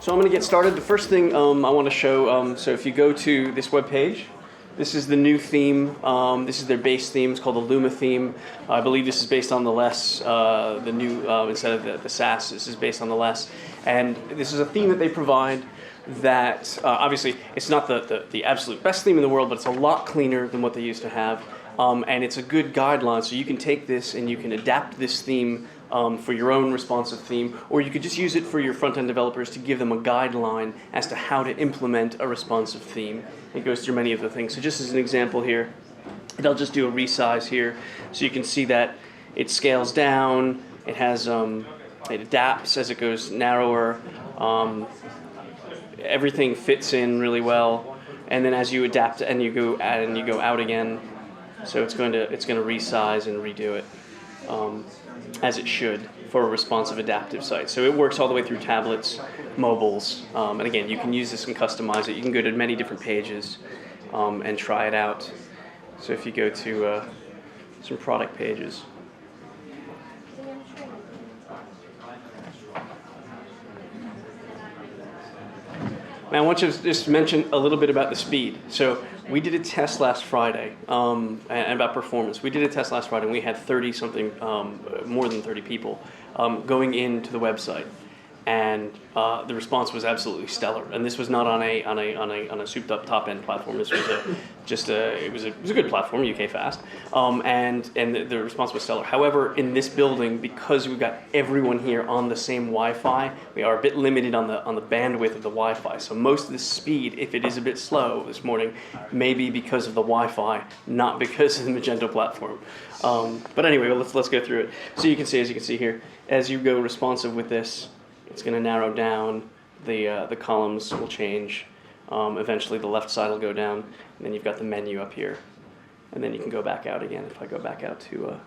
So I'm going to get started. The first thing I want to show, so if you go to this web page, this is the new theme. This is their base theme. It's called the Luma theme. I believe this is based on the less, the new, instead of the SAS, this is based on the less. And this is a theme that they provide that, obviously, it's not the absolute best theme in the world, but it's a lot cleaner than what they used to have. And it's a good guideline, so you can take this and you can adapt this theme for your own responsive theme, or you could just use it for your front-end developers to give them a guideline as to how to implement a responsive theme. It goes through many of the things. So just as an example here, I'll just do a resize here, so you can see that it scales down, it has, it adapts as it goes narrower, everything fits in really well, and then as you adapt and you go out and you go out again, so it's going to resize and redo it. As it should for a responsive adaptive site. So it works all the way through tablets, mobiles, and again, you can use this and customize it. You can go to many different pages and try it out. So if you go to some product pages. Now I want you to just mention a little bit about the speed. So we did a test last Friday, and about performance. We did a test last Friday, and we had 30-something, more than 30 people going into the website, and the response was absolutely stellar. And this was not on a souped-up top-end platform. This was it was a good platform, UKFast, and the response was stellar. However, in this building, because we've got everyone here on the same Wi-Fi, we are a bit limited on the bandwidth of the Wi-Fi. So most of the speed, if it is a bit slow this morning, may be because of the Wi-Fi, not because of the Magento platform. But anyway, let's go through it. So you can see, as you can see here, as you go responsive with this, it's going to narrow down. The columns will change. Eventually, the left side will go down, and then you've got the menu up here, and then you can go back out again. If I go back out to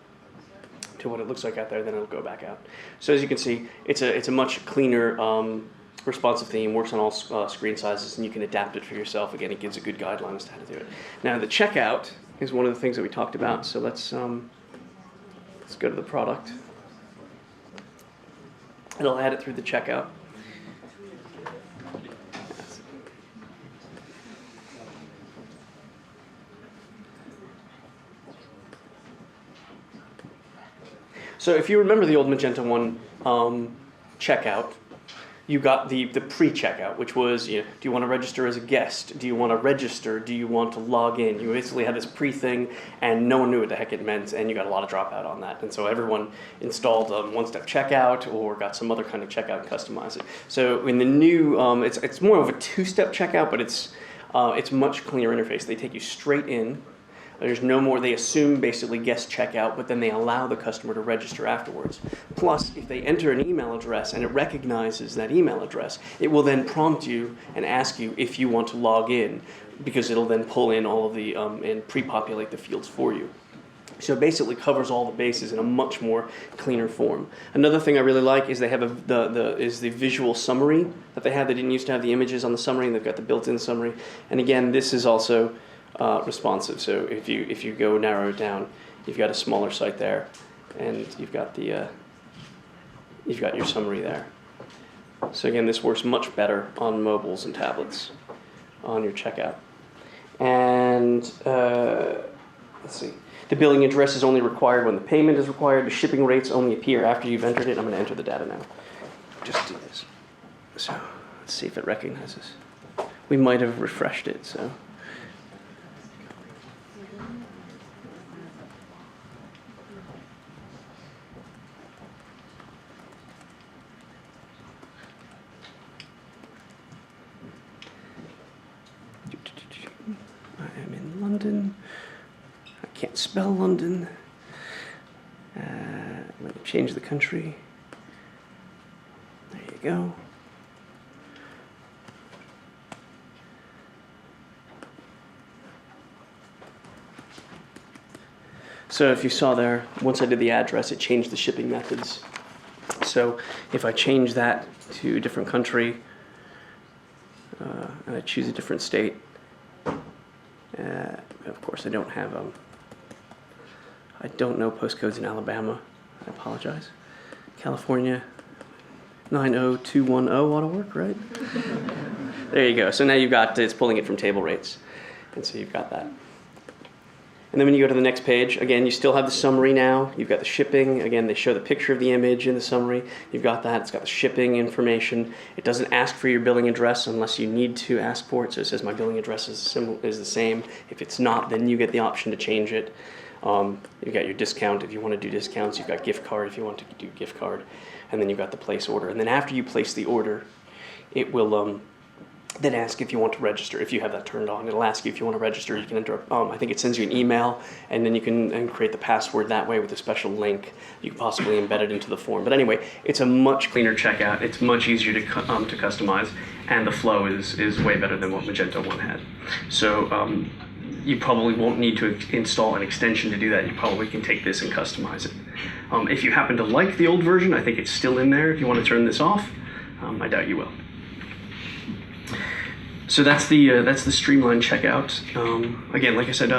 what it looks like out there, then it'll go back out. So as you can see, it's a much cleaner responsive theme. Works on all screen sizes, and you can adapt it for yourself. Again, it gives a good guideline as to how to do it. Now, the checkout is one of the things that we talked about. So let's go to the product. It'll add it through the checkout. So if you remember the old Magento 1 checkout, you got the pre-checkout, which was, do you want to register as a guest? Do you want to register? Do you want to log in? You basically had this pre-thing, and no one knew what the heck it meant, and you got a lot of dropout on that. And so everyone installed one-step checkout or got some other kind of checkout and customized it. So in the new, it's more of a two-step checkout, but it's much cleaner interface. They take you straight in. There's no more, they assume basically guest checkout, but then they allow the customer to register afterwards. Plus, if they enter an email address and it recognizes that email address, it will then prompt you and ask you if you want to log in, because it'll then pull in all of the, and pre-populate the fields for you. So it basically covers all the bases in a much more cleaner form. Another thing I really like is they have the visual summary that they have. They didn't used to have the images on the summary, and they've got the built-in summary. And again, this is also responsive. So if you go narrow it down, you've got a smaller site there, and you've got your summary there. So again, this works much better on mobiles and tablets on your checkout. And let's see, the billing address is only required when the payment is required. The shipping rates only appear after you've entered it. I'm going to enter the data now. Just do this. So let's see if it recognizes. We might have refreshed it. So. London. I can't spell London. I'm going to change the country. There you go. So if you saw there, once I did the address, it changed the shipping methods. So if I change that to a different country, and I choose a different state, of course I don't have I don't know postcodes in Alabama. I apologize. California, 90210 ought to work, right? There you go. So now you've got, it's pulling it from table rates. And so you've got that. And then when you go to the next page, again, you still have the summary now. You've got the shipping. Again, they show the picture of the image in the summary. You've got that. It's got the shipping information. It doesn't ask for your billing address unless you need to ask for it. So it says my billing address is the same. If it's not, then you get the option to change it. You've got your discount if you want to do discounts. You've got gift card if you want to do gift card. And then you've got the place order. And then after you place the order, it will then ask if you want to register. If you have that turned on, it'll ask you if you want to register. You can enter, I think it sends you an email, and then you can create the password that way with a special link. You can possibly embed it into the form. But anyway, it's a much cleaner checkout. It's much easier to customize, and the flow is way better than what Magento 1 had. So you probably won't need to install an extension to do that. You probably can take this and customize it. If you happen to like the old version, I think it's still in there. If you want to turn this off, I doubt you will. So that's the Streamlined checkout. Again, like I said,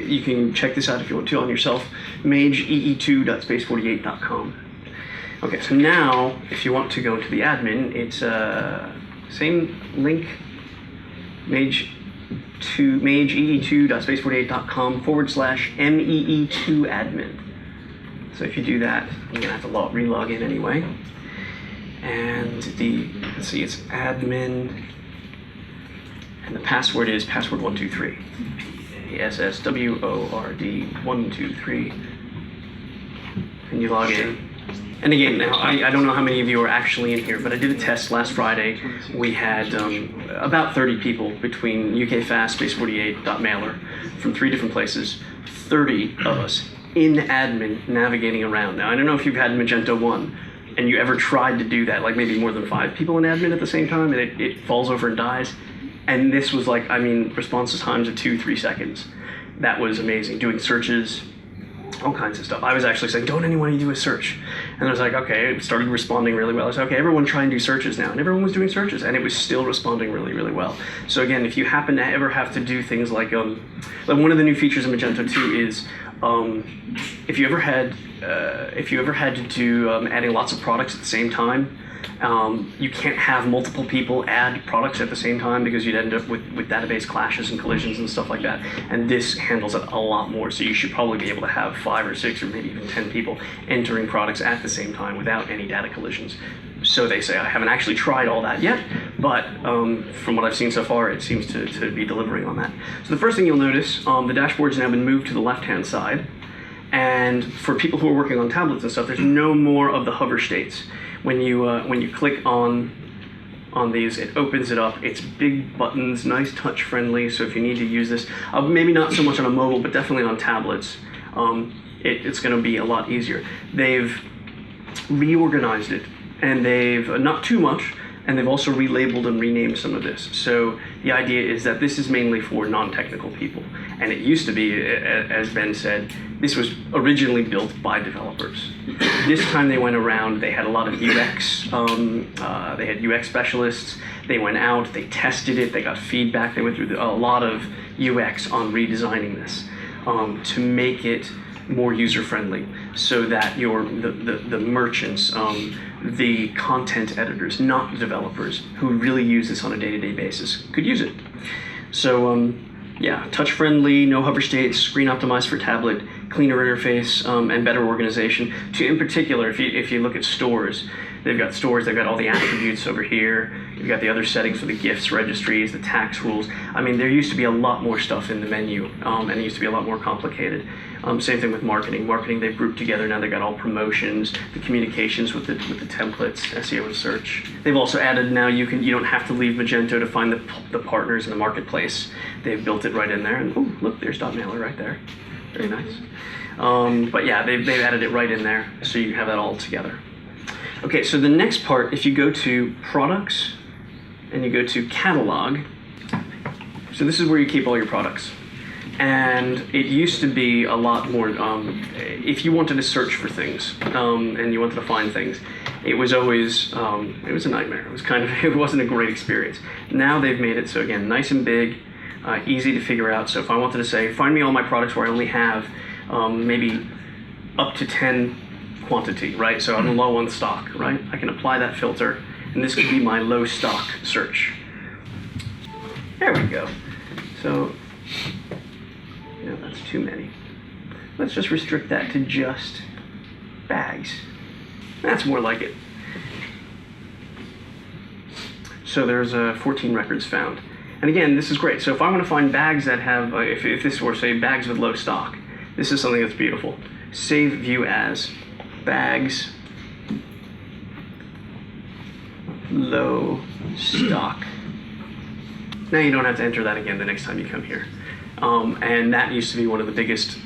you can check this out if you want to on yourself. magee2.space48.com. Okay, so now if you want to go into the admin, it's same link, magee2.space48.com/mee2admin. So if you do that, you're gonna have to re-log in anyway. And let's see, it's admin. And the password is password123. PASSWORD123. And you log in. And again, now, I don't know how many of you are actually in here, but I did a test last Friday. We had about 30 people between UKFast, Space48, dotmailer, from 3 different places. 30 of us in admin navigating around. Now, I don't know if you've had Magento 1 and you ever tried to do that, like maybe more than 5 people in admin at the same time, and it falls over and dies. And this was like, response times of 2-3 seconds. That was amazing. Doing searches, all kinds of stuff. I was actually saying, don't anyone do a search? And I was like, okay, it started responding really well. I was like, okay, everyone try and do searches now. And everyone was doing searches, and it was still responding really, really well. So again, if you happen to ever have to do things like one of the new features in Magento 2 is, if you ever had to do adding lots of products at the same time, you can't have multiple people add products at the same time because you'd end up with database clashes and collisions and stuff like that. And this handles it a lot more. So you should probably be able to have 5 or 6 or maybe even 10 people entering products at the same time without any data collisions. So they say. I haven't actually tried all that yet, but from what I've seen so far, it seems to be delivering on that. So the first thing you'll notice, the dashboard's now been moved to the left-hand side. And for people who are working on tablets and stuff, there's no more of the hover states. When you click on these, it opens it up. It's big buttons, nice touch friendly. So if you need to use this, maybe not so much on a mobile, but definitely on tablets, it's going to be a lot easier. They've reorganized it, and they've not too much, and they've also relabeled and renamed some of this. So the idea is that this is mainly for non-technical people, and it used to be, as Ben said, this was originally built by developers. This time they went around, they had a lot of UX, they had UX specialists, they went out, they tested it, they got feedback, they went through a lot of UX on redesigning this to make it more user-friendly, so that the merchants, the content editors, not the developers, who really use this on a day-to-day basis, could use it. So yeah, touch-friendly, no hover states, screen optimized for tablet, cleaner interface, and better organization. In particular, if you look at stores, they've got all the attributes over here. You've got the other settings for the gifts, registries, the tax rules. There used to be a lot more stuff in the menu, and it used to be a lot more complicated. Same thing with marketing. Marketing they've grouped together now. They've got all promotions, the communications with the templates, SEO and search. They've also added now you don't have to leave Magento to find the partners in the marketplace. They've built it right in there. And oh, look, there's dotmailer right there. Very nice. But yeah, they've added it right in there, so you have that all together. Okay, so the next part, if you go to products and you go to catalog, so this is where you keep all your products. And it used to be a lot more, if you wanted to search for things and you wanted to find things, it was always, it was a nightmare. It wasn't a great experience. Now they've made it so, again, nice and big, easy to figure out. So if I wanted to say, find me all my products where I only have maybe up to 10 quantity, right? So I'm low on stock, right? I can apply that filter, and this could be my low stock search. There we go. So, that's too many. Let's just restrict that to just bags. That's more like it. So there's 14 records found. And again, this is great. So if I want to find bags that have, if this were, say, bags with low stock, this is something that's beautiful. Save view as bags low stock. Now you don't have to enter that again the next time you come here. And that used to be one of the biggest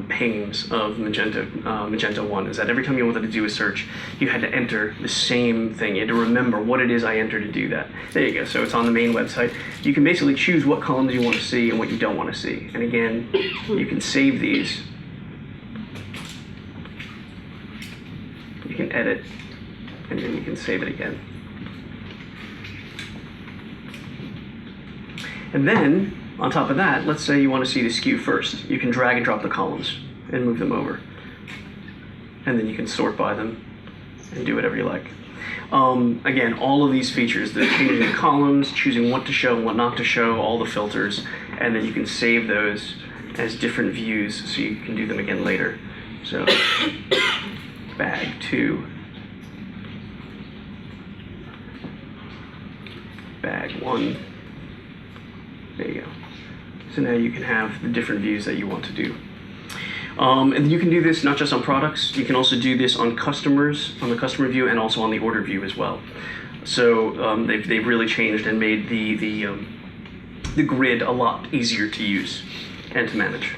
pains of Magento 1, is that every time you wanted to do a search, you had to enter the same thing. You had to remember what it is I entered to do that. There you go. So it's on the main website. You can basically choose what columns you want to see and what you don't want to see. And again, you can save these. You can edit, and then you can save it again. And then, on top of that, let's say you want to see the SKU first. You can drag and drop the columns and move them over. And then you can sort by them and do whatever you like. Again, all of these features, the changing the columns, choosing what to show and what not to show, all the filters, and then you can save those as different views so you can do them again later. So, bag 2, bag 1, there you go. So now you can have the different views that you want to do. And you can do this not just on products, you can also do this on customers, on the customer view, and also on the order view as well. So they've really changed and made the grid a lot easier to use and to manage.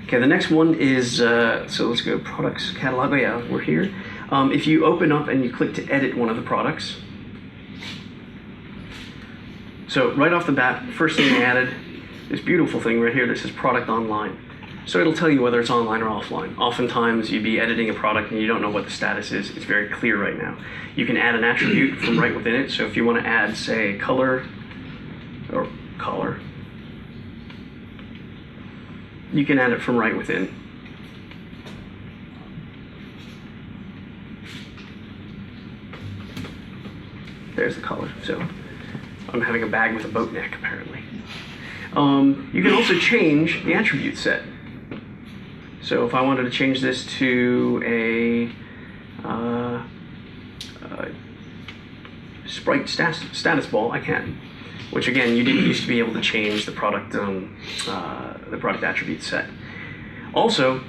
Okay, the next one is, so let's go products catalog. Oh yeah, we're here. If you open up and you click to edit one of the products, so right off the bat, first thing they added, this beautiful thing right here that says product online. So it'll tell you whether it's online or offline. Oftentimes you'd be editing a product and you don't know what the status is. It's very clear right now. You can add an attribute from right within it. So if you want to add, say, color, you can add it from right within. There's the color. So I'm having a bag with a boat neck, apparently. You can also change the attribute set. So if I wanted to change this to a sprite status ball, I can. Which again, you didn't used to be able to change the product attribute set. Also,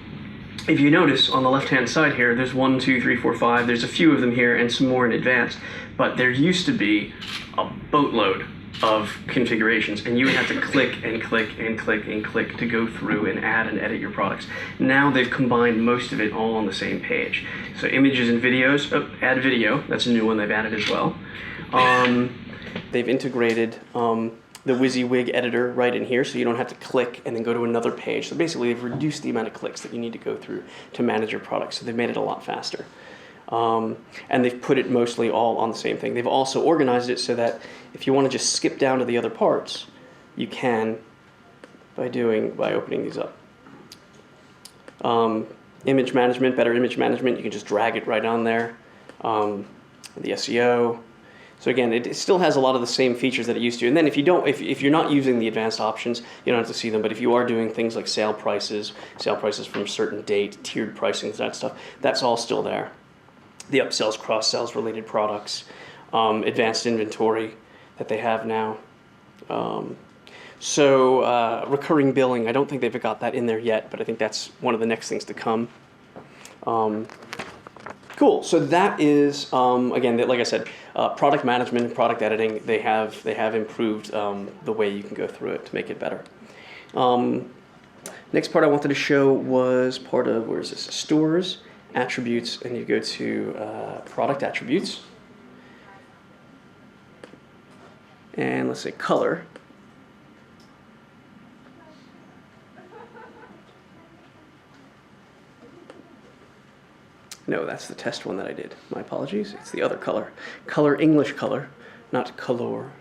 if you notice on the left-hand side here, there's 1, 2, 3, 4, 5. There's a few of them here and some more in advanced. But there used to be a boatload of configurations, and you would have to click and click and click and click to go through and add and edit your products. Now they've combined most of it all on the same page. So images and videos, add video, that's a new one they've added as well. They've integrated the WYSIWYG editor right in here, so you don't have to click and then go to another page. So basically they've reduced the amount of clicks that you need to go through to manage your products, so they've made it a lot faster. And they've put it mostly all on the same thing. They've also organized it so that if you want to just skip down to the other parts, you can by opening these up. Image management, better image management, you can just drag it right on there. The SEO. So again, it still has a lot of the same features that it used to. And then if you're not using the advanced options, you don't have to see them. But if you are doing things like sale prices from a certain date, tiered pricing, that stuff, that's all still there. The upsells, cross-sells, related products, advanced inventory that they have now. Recurring billing, I don't think they've got that in there yet, but I think that's one of the next things to come. Cool. So that is, again, like I said, product management and product editing, they have improved the way you can go through it to make it better. Next part I wanted to show was part of, where is this? Stores, attributes, and you go to product attributes. And let's say color. No, that's the test one that I did. My apologies. It's the other color. Color, English color, not color.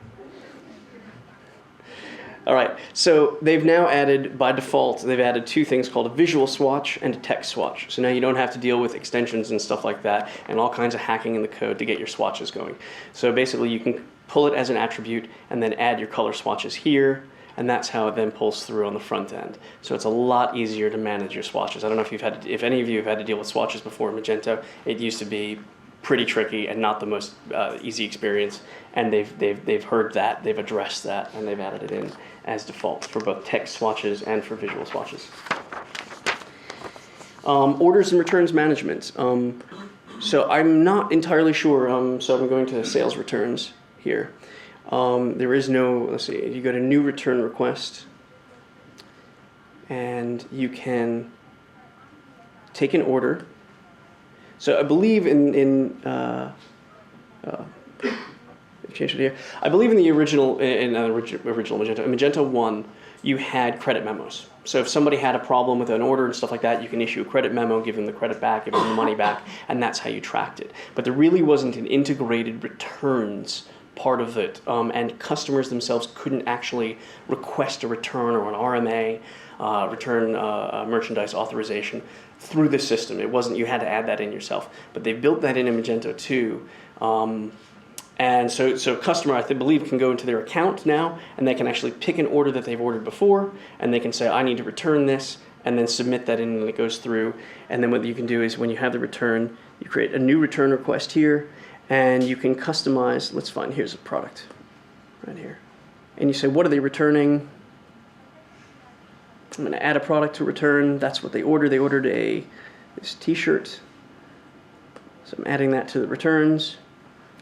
All right, so they've now added, by default, they've added two things called a visual swatch and a text swatch. So now you don't have to deal with extensions and stuff like that and all kinds of hacking in the code to get your swatches going. So basically you can pull it as an attribute and then add your color swatches here, and that's how it then pulls through on the front end. So it's a lot easier to manage your swatches. I don't know if any of you have had to deal with swatches before in Magento. It used to be pretty tricky and not the most easy experience, and they've heard that, they've addressed that, and they've added it in as default for both text swatches and for visual swatches. Orders and returns management. So I'm not entirely sure, so I'm going to sales returns here. There is no, let's see, you go to new return request, and you can take an order. So I believe change it here. I believe in the original Magento. In Magento 1, you had credit memos. So if somebody had a problem with an order and stuff like that, you can issue a credit memo, give them the credit back, give them the money back, and that's how you tracked it. But there really wasn't an integrated returns part of it, and customers themselves couldn't actually request a return or an RMA, return merchandise authorization through the system. It wasn't, you had to add that in yourself. But they built that in Magento 2. And so customer, I believe, can go into their account now, and they can actually pick an order that they've ordered before, and they can say, I need to return this, and then submit that in, and it goes through. And then what you can do is when you have the return, you create a new return request here, and you can customize. Let's find, here's a product right here. And you say, what are they returning? I'm going to add a product to return. That's what they ordered. They ordered this t-shirt. So I'm adding that to the returns.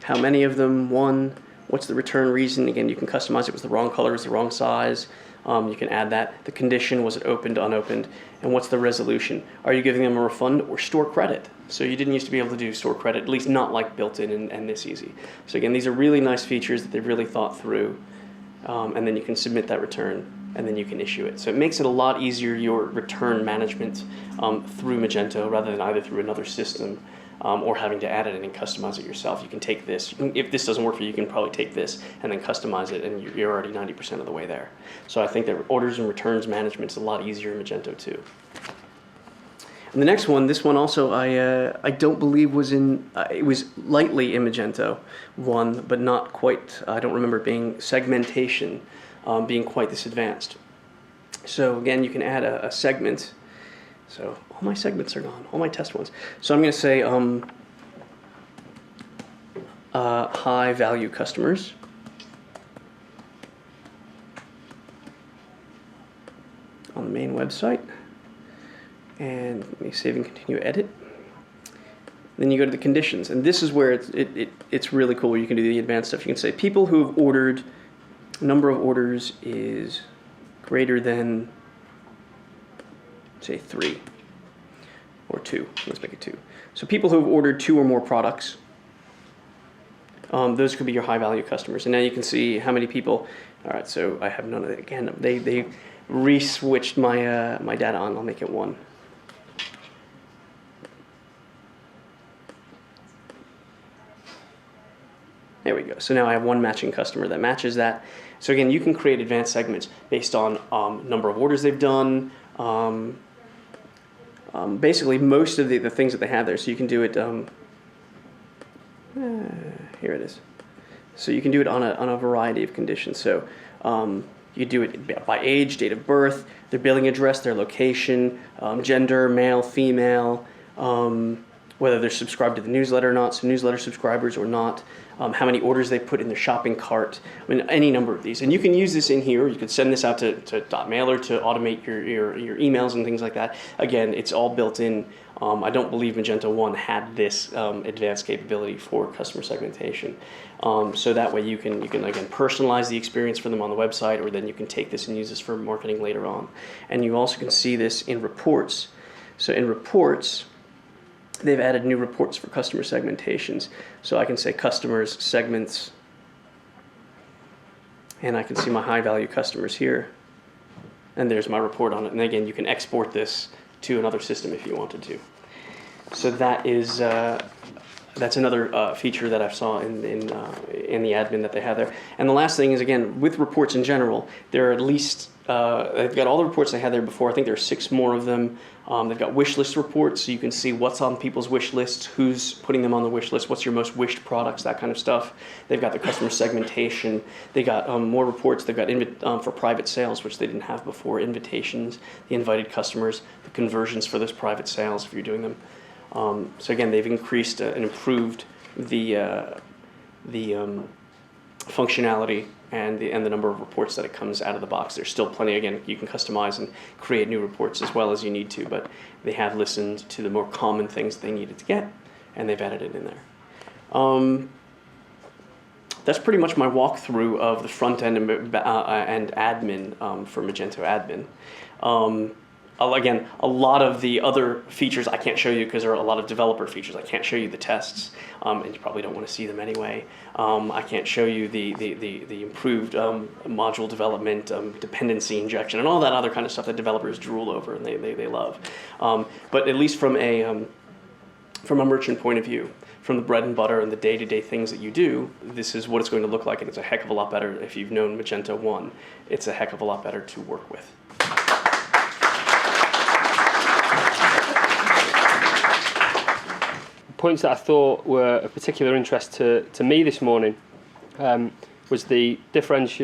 How many of them? 1. What's the return reason? Again, you can customize it. Was the wrong color, was the wrong size. You can add that. The condition, was it opened, unopened? And what's the resolution? Are you giving them a refund or store credit? So you didn't used to be able to do store credit, at least not like built in and this easy. So again, these are really nice features that they've really thought through. And then you can submit that return, and then you can issue it. So it makes it a lot easier, your return management through Magento, rather than either through another system or having to add it in and customize it yourself. You can take this. If this doesn't work for you, you can probably take this and then customize it, and you're already 90% of the way there. So I think that orders and returns management is a lot easier in Magento 2. And the next one, this one also, I don't believe was in, it was lightly in Magento 1, but not quite, I don't remember it being segmentation, being quite this advanced. So again, you can add a segment. So all my segments are gone, all my test ones. So I'm going to say high value customers. On the main website. And let me save and continue edit. Then you go to the conditions, and this is where it's really cool. You can do the advanced stuff. You can say people who have ordered, number of orders is greater than, say, 3 or 2. Let's make it 2. So people who have ordered 2 or more products, those could be your high value customers. And now you can see how many people. All right, so I have none of it. Again, they re-switched my my data on. I'll make it 1. There we go. So now I have 1 matching customer that matches that. So again, you can create advanced segments based on number of orders they've done, basically most of the things that they have there. So you can do it, here it is. So you can do it on a variety of conditions. So you do it by age, date of birth, their billing address, their location, gender, male, female, whether they're subscribed to the newsletter or not, so newsletter subscribers or not, how many orders they put in their shopping cart, I mean, any number of these. And you can use this in here. You could send this out to dotmailer to automate your emails and things like that. Again, it's all built in. I don't believe Magento 1 had this advanced capability for customer segmentation. So that way you can again personalize the experience for them on the website, or then you can take this and use this for marketing later on. And you also can see this in reports. So in reports, they've added new reports for customer segmentations. So I can say customers, segments, and I can see my high value customers here. And there's my report on it. And again, you can export this to another system if you wanted to. So that is That's another feature that I saw in the admin that they have there. And the last thing is, again, with reports in general, there are at least, they've got all the reports they had there before. I think there are 6 more of them. They've got wish list reports, so you can see what's on people's wish lists, who's putting them on the wish list, what's your most wished products, that kind of stuff. They've got the customer segmentation. They got more reports. They've got for private sales, which they didn't have before, invitations, the invited customers, the conversions for those private sales if you're doing them. So again, they've increased and improved the functionality and the number of reports that it comes out of the box. There's still plenty. Again, you can customize and create new reports as well as you need to, but they have listened to the more common things they needed to get, and they've added it in there. That's pretty much my walkthrough of the front end and admin for Magento admin. Again, a lot of the other features I can't show you because there are a lot of developer features. I can't show you the tests, and you probably don't want to see them anyway. I can't show you the improved module development, dependency injection, and all that other kind of stuff that developers drool over and they love. But at least from a merchant point of view, from the bread and butter and the day-to-day things that you do, this is what it's going to look like, and it's a heck of a lot better. If you've known Magento 1, it's a heck of a lot better to work with. Points that I thought were of particular interest to me this morning was the difference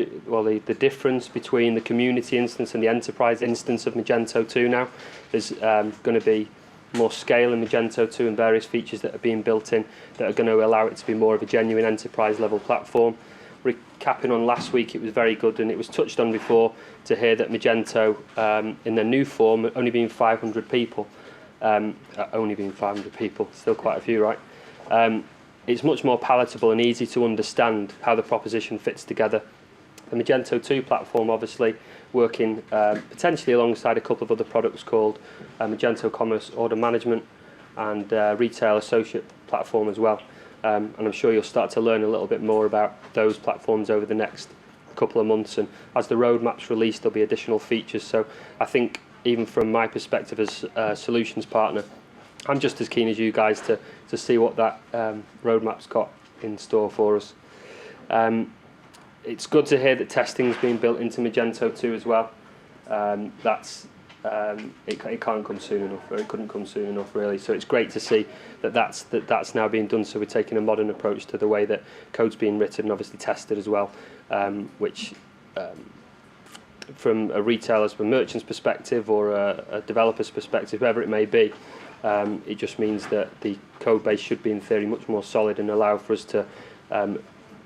between the community instance and the enterprise instance of Magento 2 now. There's going to be more scale in Magento 2 and various features that are being built in that are going to allow it to be more of a genuine enterprise level platform. Recapping on last week, it was very good, and it was touched on before to hear that Magento in their new form only being 500 people. Only being 500 people, still quite a few, right? It's much more palatable and easy to understand how the proposition fits together. The Magento 2 platform, obviously, working potentially alongside a couple of other products called Magento Commerce Order Management and Retail Associate platform as well. And I'm sure you'll start to learn a little bit more about those platforms over the next couple of months. And as the roadmap's released, there'll be additional features. So I think, even from my perspective as a solutions partner, I'm just as keen as you guys to see what that roadmap's got in store for us. It's good to hear that testing's being built into Magento 2 as well. It can't come soon enough, or it couldn't come soon enough, really. So it's great to see that's now being done. So we're taking a modern approach to the way that code's being written and obviously tested as well, which from a retailer's, from a merchant's perspective or a developer's perspective, whoever it may be, it just means that the code base should be in theory much more solid and allow for us to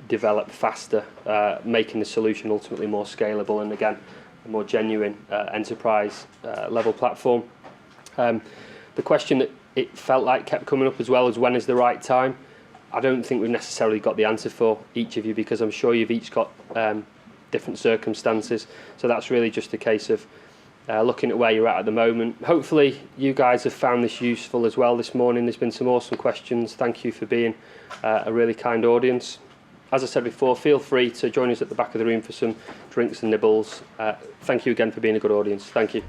develop faster, making the solution ultimately more scalable and again a more genuine enterprise level platform. The question that it felt like kept coming up as well as when is the right time. I don't think we've necessarily got the answer for each of you, because I'm sure you've each got different circumstances. So that's really just a case of looking at where you're at the moment. Hopefully you guys have found this useful as well this morning. There's been some awesome questions. Thank you for being a really kind audience. As I said before, feel free to join us at the back of the room for some drinks and nibbles. Thank you again for being a good audience. Thank you.